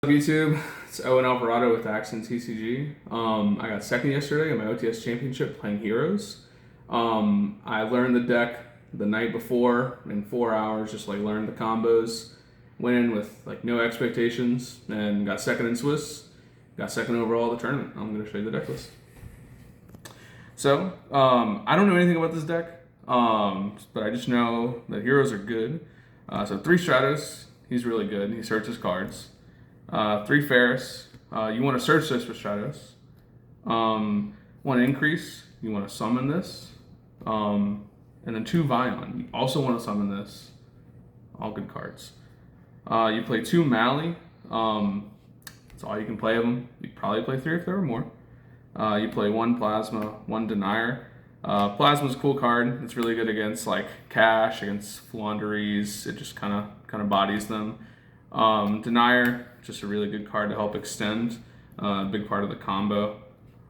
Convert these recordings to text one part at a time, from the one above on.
YouTube? It's Owen Alvarado with Accent TCG. I got second yesterday in my OTS championship playing Heroes. I learned the deck the night before in 4 hours, just like learned the combos, went in with like no expectations, and got second in Swiss. Got second overall at the tournament. I'm going to show you the deck list. So, I don't know anything about this deck, but I just know that Heroes are good. So 3 Stratos, he's really good. He searches cards. 3 Ferris, you want to search this for Stratos. 1 Increase, you want to summon this. And then 2 Vion, you also want to summon this. All good cards. You play 2 Mali, that's all you can play of them. You probably play 3 if there were more. You play 1 Plasma, 1 Denier. Plasma's a cool card. It's really good against like Cash, against Flaunderies. It just kind of bodies them. Denier, just a really good card to help extend. Big part of the combo.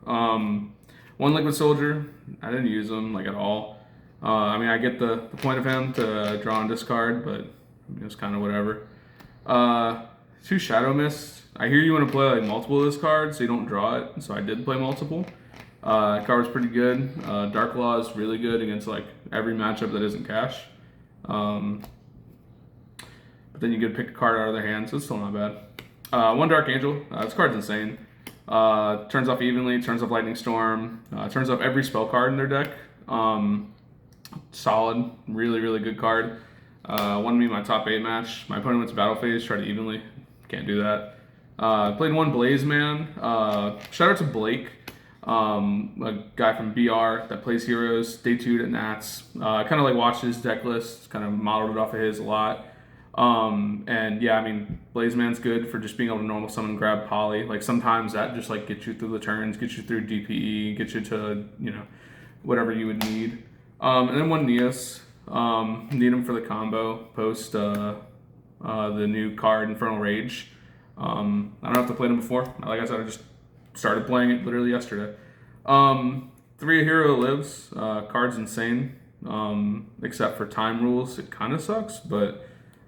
1 Liquid Soldier, I didn't use him like at all. I mean, I get the point of him to draw and discard, but it was kind of whatever. 2 Shadow Mist. I hear you want to play like multiple of this card so you don't draw it, so I did play multiple. That card was pretty good. Dark Law is really good against like every matchup that isn't Cash. But then you get to pick a card out of their hand, so it's still not bad. 1 Dark Angel. This card's insane. Turns off evenly, turns off Lightning Storm, turns off every spell card in their deck. Solid, really good card. Won me my top 8 match. My opponent went to Battle Phase, tried to evenly. Can't do that. Played 1 Blaze Man. Shout out to Blake, a guy from BR that plays Heroes. Day 2 at Nats. Kind of like watched his deck list, kind of modeled it off of his a lot. And yeah, I mean, Blaze Man's good for just being able to normal summon, grab Poly. Like sometimes that just like gets you through the turns, gets you through DPE, gets you to, whatever you would need. And then 1 Neos. Need him for the combo post the new card Infernal Rage. I don't have to play them before. Like I said, I just started playing it literally yesterday. 3 Hero Lives. Card's insane. Except for time rules, it kind of sucks, but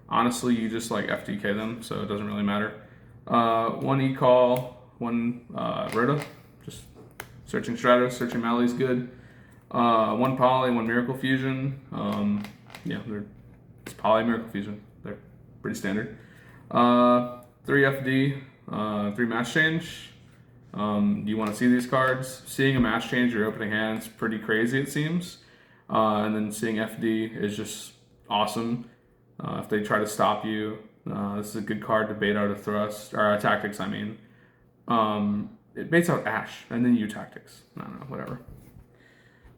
honestly, you just like FTK them, so it doesn't really matter. 1 E-Call, 1 Rhoda. Just searching Stratos, searching Mali's good. 1 Poly, 1 Miracle Fusion. Yeah, it's Poly Miracle Fusion. They're pretty standard. 3 FD, 3 Match Change. You want to see these cards. Seeing a Match Change your opening hand is pretty crazy, it seems. And then seeing FD is just awesome. If they try to stop you, this is a good card to bait out a thrust, or tactics, I mean. It baits out Ash, and then you tactics. I don't know, whatever.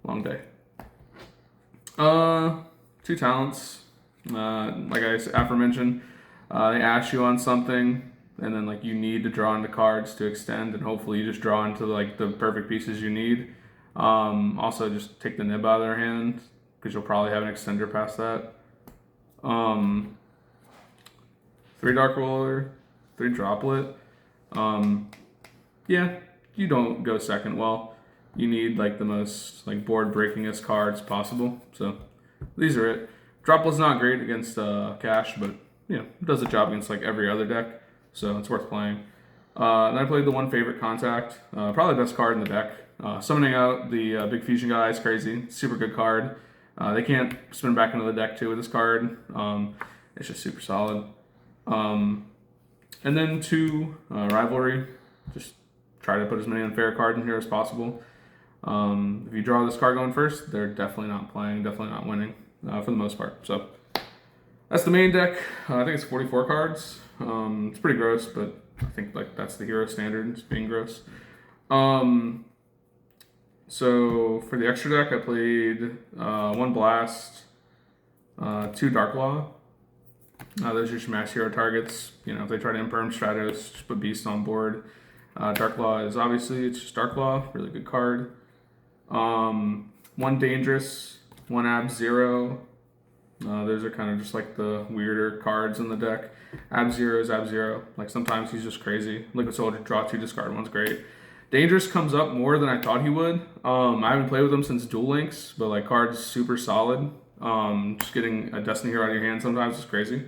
Long day. 2 talents. Like I aforementioned, they ask you on something, and then like you need to draw into cards to extend, and hopefully you just draw into like the perfect pieces you need. Also, just take the nib out of their hand, because you'll probably have an extender past that. 3 Dark Roller, 3 Droplet. Yeah, you don't go second. Well, you need like the most like board breakingest cards possible. So these are it. Droplet's not great against Cash, but it does the job against like every other deck, so it's worth playing. Then I played the 1 Favorite Contact, probably the best card in the deck. Summoning out the Big Fusion guy is crazy. Super good card. They can't spin back into the deck too with this card. It's just super solid. And then 2 Rivalry. Just try to put as many unfair cards in here as possible. If you draw this card going first, they're definitely not playing, definitely not winning for the most part. So that's the main deck. I think it's 44 cards. It's pretty gross, but I think like that's the hero standard. It's being gross. So for the extra deck, I played 1 Blast, 2 Dark Law. Those are your max hero targets. If they try to imperm Stratos, just put Beast on board. Dark Law is obviously, it's just Dark Law, really good card. 1 Dangerous, 1 Ab-Zero. Those are kind of just like the weirder cards in the deck. Ab-Zero is Ab-Zero. Like sometimes he's just crazy. Liquid Soldier, draw 2, discard 1's great. Dangerous comes up more than I thought he would. I haven't played with him since Duel Links, but like card's super solid. Just getting a Destiny Hero out of your hand sometimes is crazy.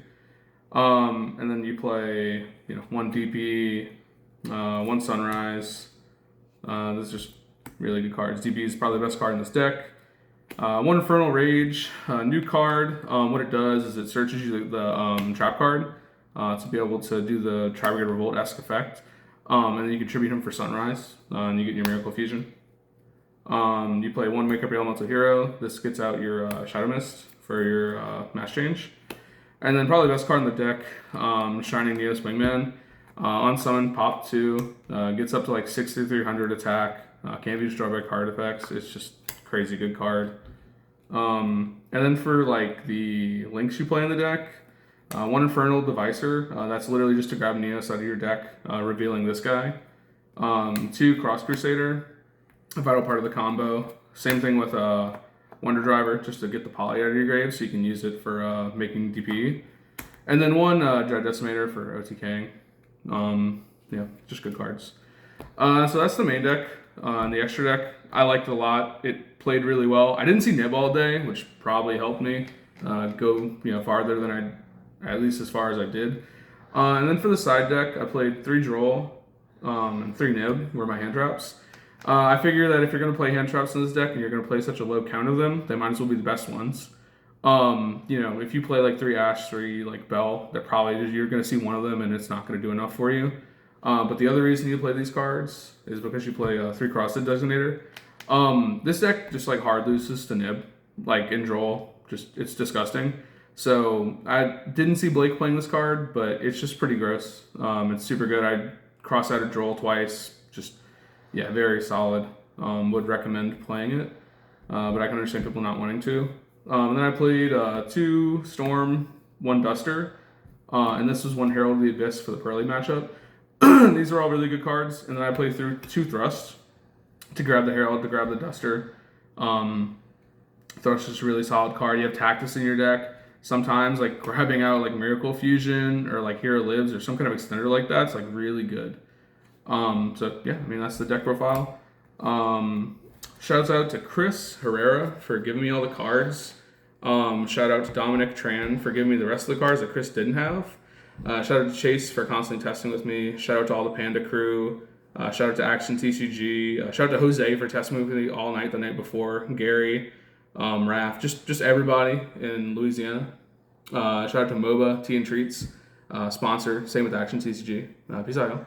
And then you play, one DP, one Sunrise. Those are just really good cards. DP is probably the best card in this deck. One Infernal Rage, new card. What it does is it searches you the trap card to be able to do the Tri-Brigade Revolt-esque effect. And then you can tribute him for Sunrise, and you get your Miracle Fusion. You play one Make Up Your Elemental Hero. This gets out your Shadow Mist for your Mass Change. And then probably the best card in the deck, Shining Neos Wingman. On summon, pop 2, gets up to like 6,300 attack, can't be destroyed by card effects. It's just crazy good card. And then for like the links you play in the deck, one Infernal Devicer, that's literally just to grab Neos out of your deck, revealing this guy. 2 Cross Crusader, a vital part of the combo. Same thing with Wonder Driver, just to get the poly out of your grave so you can use it for making DP. And then one Dread Decimator for OTK. Just good cards. So that's the main deck. And the extra deck, I liked it a lot. It played really well. I didn't see Nib all day, which probably helped me go farther than at least as far as I did. And then for the side deck, I played 3 Droll and 3 Nib were my hand traps. I figure that if you're going to play hand traps in this deck and you're going to play such a low count of them, they might as well be the best ones. If you play like 3 Ash, 3 like Bell, they're probably you're going to see one of them and it's not going to do enough for you. But the other reason you play these cards is because you play 3 Crossed Designator. This deck just like hard loses to Nib, like in Droll, it's disgusting. So I didn't see Blake playing this card, but it's just pretty gross. It's super good. I crossed out a Droll twice, very solid. Would recommend playing it, but I can understand people not wanting to. And then I played 2 Storm, 1 Duster, and this was 1 Herald of the Abyss for the Pearly matchup. These are all really good cards. And then I played through 2 Thrust to grab the Herald, to grab the Duster. Thrust is a really solid card. You have Tactus in your deck. Sometimes like grabbing out like Miracle Fusion or like Hero Lives or some kind of extender like that's like really good. That's the deck profile. Shouts out to Chris Herrera for giving me all the cards. Shout out to Dominic Tran for giving me the rest of the cards that Chris didn't have. Shout out to Chase for constantly testing with me. Shout out to all the Panda crew. Shout out to Action TCG. Shout out to Jose for testing with me all night the night before. Gary, Raph, just everybody in Louisiana. Shout out to MOBA, Tea and Treats, sponsor. Same with Action TCG. Peace out, y'all.